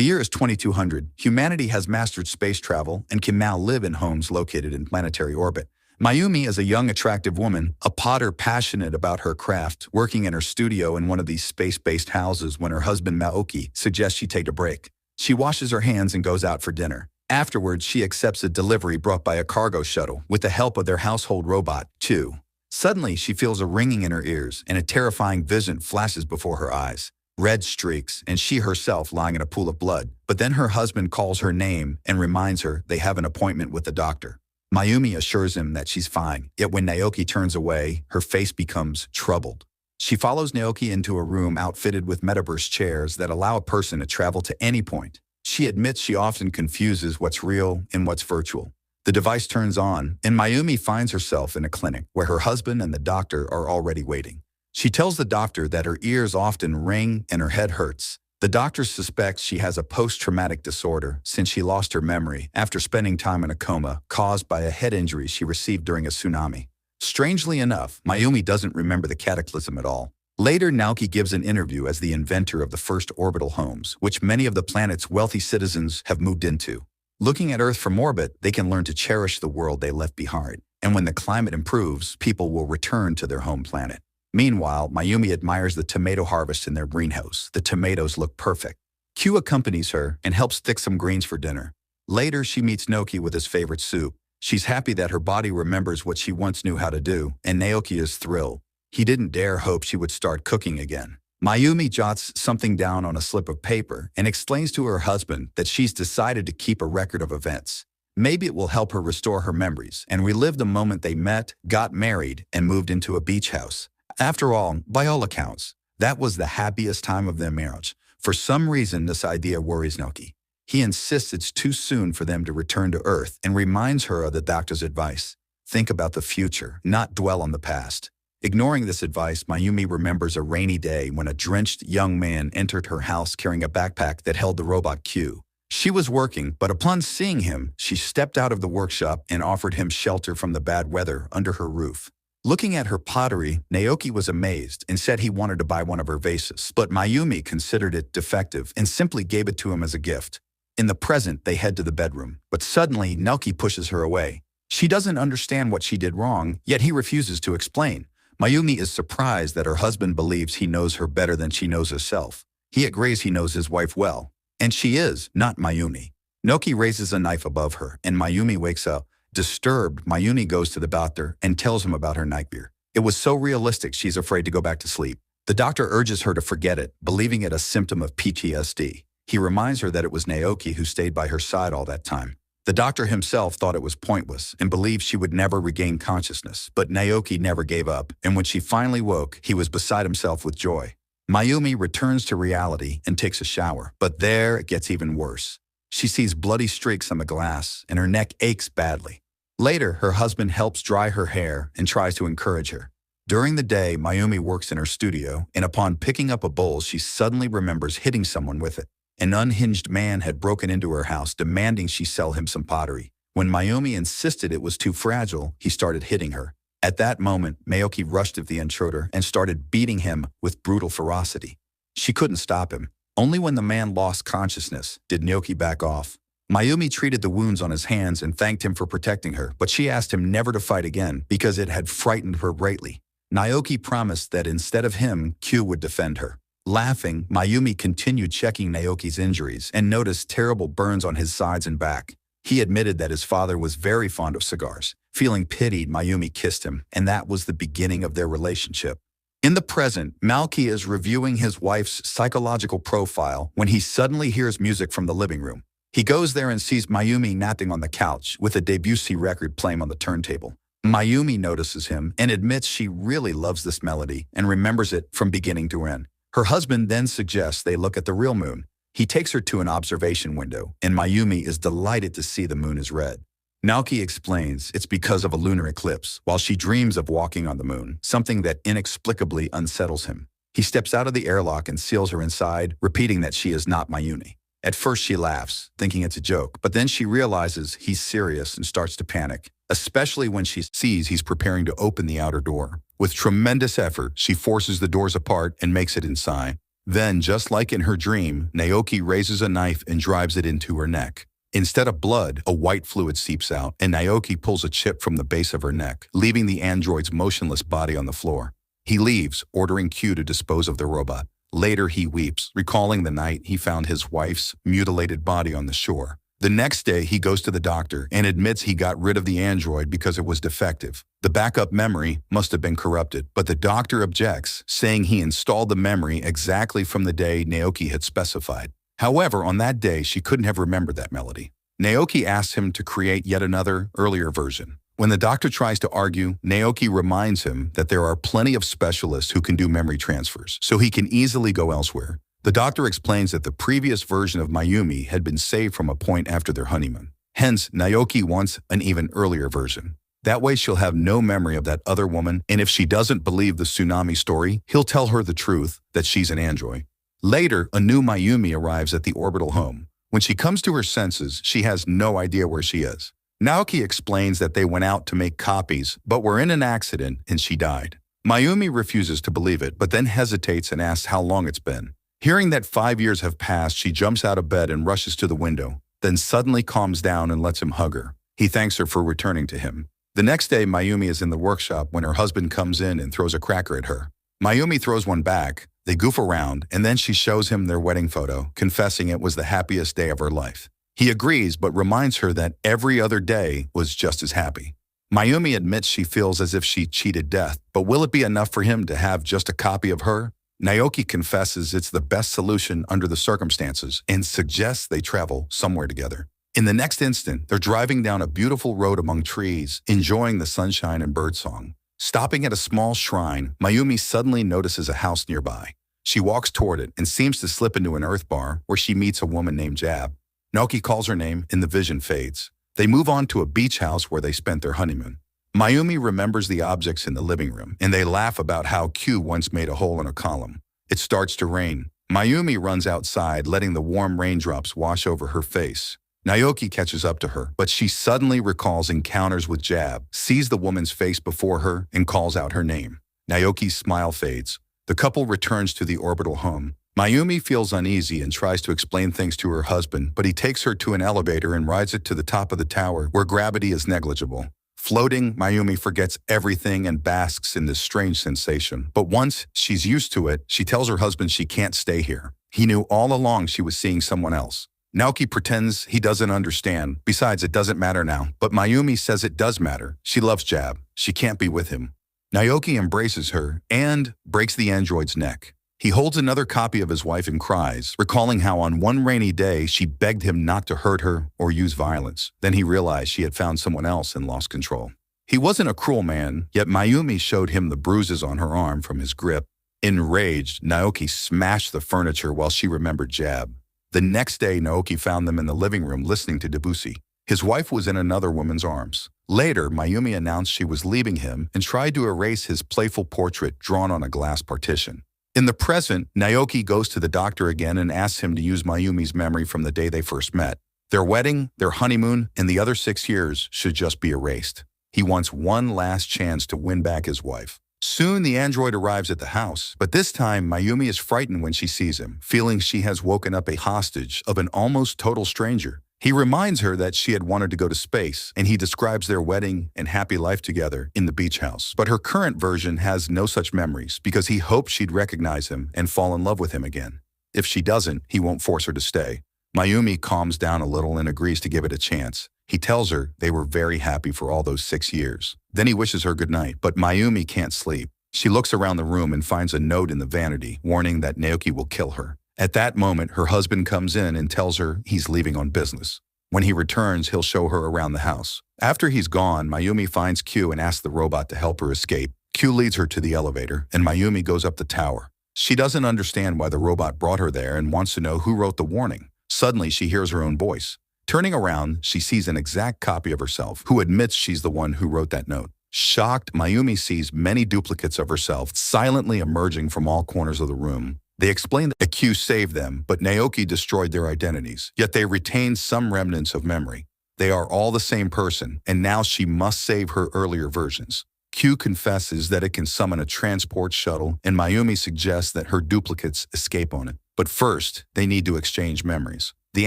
The year is 2200. Humanity has mastered space travel and can now live in homes located in planetary orbit. Mayumi is a young, attractive woman, a potter passionate about her craft, working in her studio in one of these space-based houses when her husband Naoki suggests she take a break. She washes her hands and goes out for dinner. Afterwards, she accepts a delivery brought by a cargo shuttle with the help of their household robot, Chu. Suddenly, she feels a ringing in her ears and a terrifying vision flashes before her eyes. Red streaks, and she herself lying in a pool of blood. But then her husband calls her name and reminds her they have an appointment with the doctor. Mayumi assures him that she's fine, yet when Naoki turns away, her face becomes troubled. She follows Naoki into a room outfitted with metaverse chairs that allow a person to travel to any point. She admits she often confuses what's real and what's virtual. The device turns on, and Mayumi finds herself in a clinic where her husband and the doctor are already waiting. She tells the doctor that her ears often ring and her head hurts. The doctor suspects she has a post-traumatic disorder since she lost her memory after spending time in a coma caused by a head injury she received during a tsunami. Strangely enough, Mayumi doesn't remember the cataclysm at all. Later, Naoki gives an interview as the inventor of the first orbital homes, which many of the planet's wealthy citizens have moved into. Looking at Earth from orbit, they can learn to cherish the world they left behind. And when the climate improves, people will return to their home planet. Meanwhile, Mayumi admires the tomato harvest in their greenhouse. The tomatoes look perfect. Q accompanies her and helps thick some greens for dinner. Later, she meets Naoki with his favorite soup. She's happy that her body remembers what she once knew how to do, and Naoki is thrilled. He didn't dare hope she would start cooking again. Mayumi jots something down on a slip of paper and explains to her husband that she's decided to keep a record of events. Maybe it will help her restore her memories and relive the moment they met, got married, and moved into a beach house. After all, by all accounts, that was the happiest time of their marriage. For some reason, this idea worries Naoki. He insists it's too soon for them to return to Earth and reminds her of the doctor's advice. Think about the future, not dwell on the past. Ignoring this advice, Mayumi remembers a rainy day when a drenched young man entered her house carrying a backpack that held the robot Q. She was working, but upon seeing him, she stepped out of the workshop and offered him shelter from the bad weather under her roof. Looking at her pottery, Naoki was amazed and said he wanted to buy one of her vases, but Mayumi considered it defective and simply gave it to him as a gift. In the present, they head to the bedroom, but suddenly Naoki pushes her away. She doesn't understand what she did wrong, yet he refuses to explain. Mayumi is surprised that her husband believes he knows her better than she knows herself. He agrees he knows his wife well, and she is, not Mayumi. Naoki raises a knife above her, and Mayumi wakes up. Disturbed, Mayumi goes to the doctor and tells him about her nightmare. It was so realistic she's afraid to go back to sleep. The doctor urges her to forget it, believing it a symptom of PTSD. He reminds her that it was Naoki who stayed by her side all that time. The doctor himself thought it was pointless and believed she would never regain consciousness, but Naoki never gave up, and when she finally woke, he was beside himself with joy. Mayumi returns to reality and takes a shower, but there it gets even worse. She sees bloody streaks on the glass, and her neck aches badly. Later, her husband helps dry her hair and tries to encourage her. During the day, Mayumi works in her studio, and upon picking up a bowl, she suddenly remembers hitting someone with it. An unhinged man had broken into her house, demanding she sell him some pottery. When Mayumi insisted it was too fragile, he started hitting her. At that moment, Naoki rushed at the intruder and started beating him with brutal ferocity. She couldn't stop him. Only when the man lost consciousness did Naoki back off. Mayumi treated the wounds on his hands and thanked him for protecting her, but she asked him never to fight again because it had frightened her greatly. Naoki promised that instead of him, Q would defend her. Laughing, Mayumi continued checking Naoki's injuries and noticed terrible burns on his sides and back. He admitted that his father was very fond of cigars. Feeling pitied, Mayumi kissed him, and that was the beginning of their relationship. In the present, Naoki is reviewing his wife's psychological profile when he suddenly hears music from the living room. He goes there and sees Mayumi napping on the couch with a Debussy record playing on the turntable. Mayumi notices him and admits she really loves this melody and remembers it from beginning to end. Her husband then suggests they look at the real moon. He takes her to an observation window, and Mayumi is delighted to see the moon is red. Naoki explains it's because of a lunar eclipse, while she dreams of walking on the moon, something that inexplicably unsettles him. He steps out of the airlock and seals her inside, repeating that she is not Mayumi. At first she laughs, thinking it's a joke, but then she realizes he's serious and starts to panic, especially when she sees he's preparing to open the outer door. With tremendous effort, she forces the doors apart and makes it inside. Then, just like in her dream, Naoki raises a knife and drives it into her neck. Instead of blood, a white fluid seeps out, and Naoki pulls a chip from the base of her neck, leaving the android's motionless body on the floor. He leaves, ordering Q to dispose of the robot. Later, he weeps, recalling the night he found his wife's mutilated body on the shore. The next day, he goes to the doctor and admits he got rid of the android because it was defective. The backup memory must have been corrupted, but the doctor objects, saying he installed the memory exactly from the day Naoki had specified. However, on that day, she couldn't have remembered that melody. Naoki asks him to create yet another, earlier version. When the doctor tries to argue, Naoki reminds him that there are plenty of specialists who can do memory transfers, so he can easily go elsewhere. The doctor explains that the previous version of Mayumi had been saved from a point after their honeymoon. Hence, Naoki wants an even earlier version. That way she'll have no memory of that other woman, and if she doesn't believe the tsunami story, he'll tell her the truth, that she's an android. Later, a new Mayumi arrives at the orbital home. When she comes to her senses, she has no idea where she is. Naoki explains that they went out to make copies, but were in an accident and she died. Mayumi refuses to believe it, but then hesitates and asks how long it's been. Hearing that 5 years have passed, she jumps out of bed and rushes to the window, then suddenly calms down and lets him hug her. He thanks her for returning to him. The next day, Mayumi is in the workshop when her husband comes in and throws a cracker at her. Mayumi throws one back, they goof around, and then she shows him their wedding photo, confessing it was the happiest day of her life. He agrees, but reminds her that every other day was just as happy. Mayumi admits she feels as if she cheated death, but will it be enough for him to have just a copy of her? Naoki confesses it's the best solution under the circumstances and suggests they travel somewhere together. In the next instant, they're driving down a beautiful road among trees, enjoying the sunshine and birdsong. Stopping at a small shrine, Mayumi suddenly notices a house nearby. She walks toward it and seems to slip into an earth bar where she meets a woman named Jab. Naoki calls her name and the vision fades. They move on to a beach house where they spent their honeymoon. Mayumi remembers the objects in the living room, and they laugh about how Q once made a hole in a column. It starts to rain. Mayumi runs outside, letting the warm raindrops wash over her face. Naoki catches up to her, but she suddenly recalls encounters with Jab, sees the woman's face before her, and calls out her name. Naoki's smile fades. The couple returns to the orbital home. Mayumi feels uneasy and tries to explain things to her husband, but he takes her to an elevator and rides it to the top of the tower, where gravity is negligible. Floating, Mayumi forgets everything and basks in this strange sensation. But once she's used to it, she tells her husband she can't stay here. He knew all along she was seeing someone else. Naoki pretends he doesn't understand. Besides, it doesn't matter now. But Mayumi says it does matter. She loves Jab. She can't be with him. Naoki embraces her and breaks the android's neck. He holds another copy of his wife and cries, recalling how on one rainy day she begged him not to hurt her or use violence. Then he realized she had found someone else and lost control. He wasn't a cruel man, yet Mayumi showed him the bruises on her arm from his grip. Enraged, Naoki smashed the furniture while she remembered Jab. The next day, Naoki found them in the living room listening to Debussy. His wife was in another woman's arms. Later, Mayumi announced she was leaving him and tried to erase his playful portrait drawn on a glass partition. In the present, Naoki goes to the doctor again and asks him to use Mayumi's memory from the day they first met. Their wedding, their honeymoon, and the other 6 years should just be erased. He wants one last chance to win back his wife. Soon, the android arrives at the house, but this time, Mayumi is frightened when she sees him, feeling she has woken up a hostage of an almost total stranger. He reminds her that she had wanted to go to space, and he describes their wedding and happy life together in the beach house. But her current version has no such memories because he hoped she'd recognize him and fall in love with him again. If she doesn't, he won't force her to stay. Mayumi calms down a little and agrees to give it a chance. He tells her they were very happy for all those 6 years. Then he wishes her goodnight, but Mayumi can't sleep. She looks around the room and finds a note in the vanity warning that Naoki will kill her. At that moment, her husband comes in and tells her he's leaving on business. When he returns, he'll show her around the house. After he's gone, Mayumi finds Q and asks the robot to help her escape. Q leads her to the elevator, and Mayumi goes up the tower. She doesn't understand why the robot brought her there and wants to know who wrote the warning. Suddenly, she hears her own voice. Turning around, she sees an exact copy of herself, who admits she's the one who wrote that note. Shocked, Mayumi sees many duplicates of herself silently emerging from all corners of the room. They explain that Q saved them, but Naoki destroyed their identities, yet they retained some remnants of memory. They are all the same person, and now she must save her earlier versions. Q confesses that it can summon a transport shuttle, and Mayumi suggests that her duplicates escape on it. But first, they need to exchange memories. The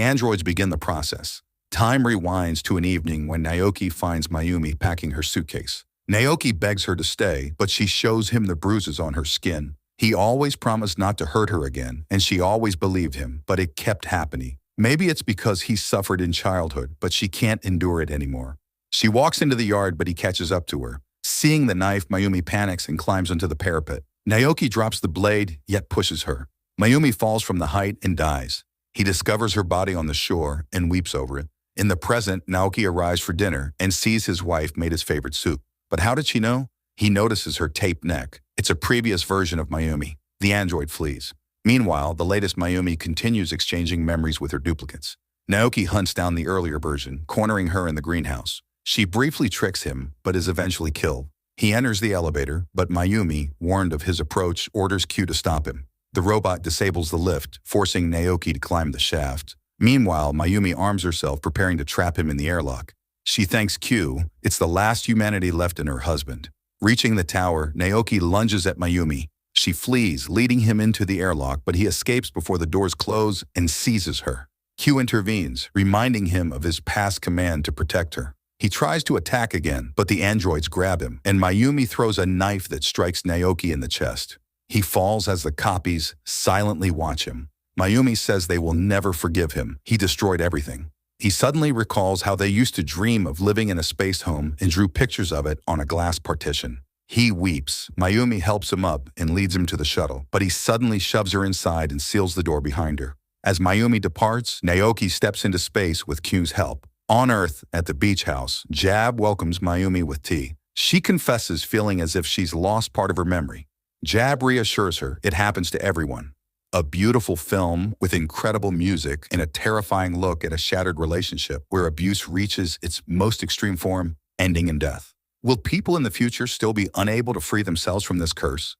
androids begin the process. Time rewinds to an evening when Naoki finds Mayumi packing her suitcase. Naoki begs her to stay, but she shows him the bruises on her skin. He always promised not to hurt her again, and she always believed him, but it kept happening. Maybe it's because he suffered in childhood, but she can't endure it anymore. She walks into the yard, but he catches up to her. Seeing the knife, Mayumi panics and climbs onto the parapet. Naoki drops the blade, yet pushes her. Mayumi falls from the height and dies. He discovers her body on the shore and weeps over it. In the present, Naoki arrives for dinner and sees his wife made his favorite soup. But how did she know? He notices her taped neck. It's a previous version of Mayumi. The android flees. Meanwhile, the latest Mayumi continues exchanging memories with her duplicates. Naoki hunts down the earlier version, cornering her in the greenhouse. She briefly tricks him, but is eventually killed. He enters the elevator, but Mayumi, warned of his approach, orders Q to stop him. The robot disables the lift, forcing Naoki to climb the shaft. Meanwhile, Mayumi arms herself, preparing to trap him in the airlock. She thanks Q. It's the last humanity left in her husband. Reaching the tower, Naoki lunges at Mayumi. She flees, leading him into the airlock, but he escapes before the doors close and seizes her. Q intervenes, reminding him of his past command to protect her. He tries to attack again, but the androids grab him, and Mayumi throws a knife that strikes Naoki in the chest. He falls as the copies silently watch him. Mayumi says they will never forgive him. He destroyed everything. He suddenly recalls how they used to dream of living in a space home and drew pictures of it on a glass partition. He weeps. Mayumi helps him up and leads him to the shuttle, but he suddenly shoves her inside and seals the door behind her. As Mayumi departs, Naoki steps into space with Q's help. On Earth, at the beach house, Jab welcomes Mayumi with tea. She confesses feeling as if she's lost part of her memory. Jab reassures her it happens to everyone. A beautiful film with incredible music and a terrifying look at a shattered relationship where abuse reaches its most extreme form, ending in death. Will people in the future still be unable to free themselves from this curse?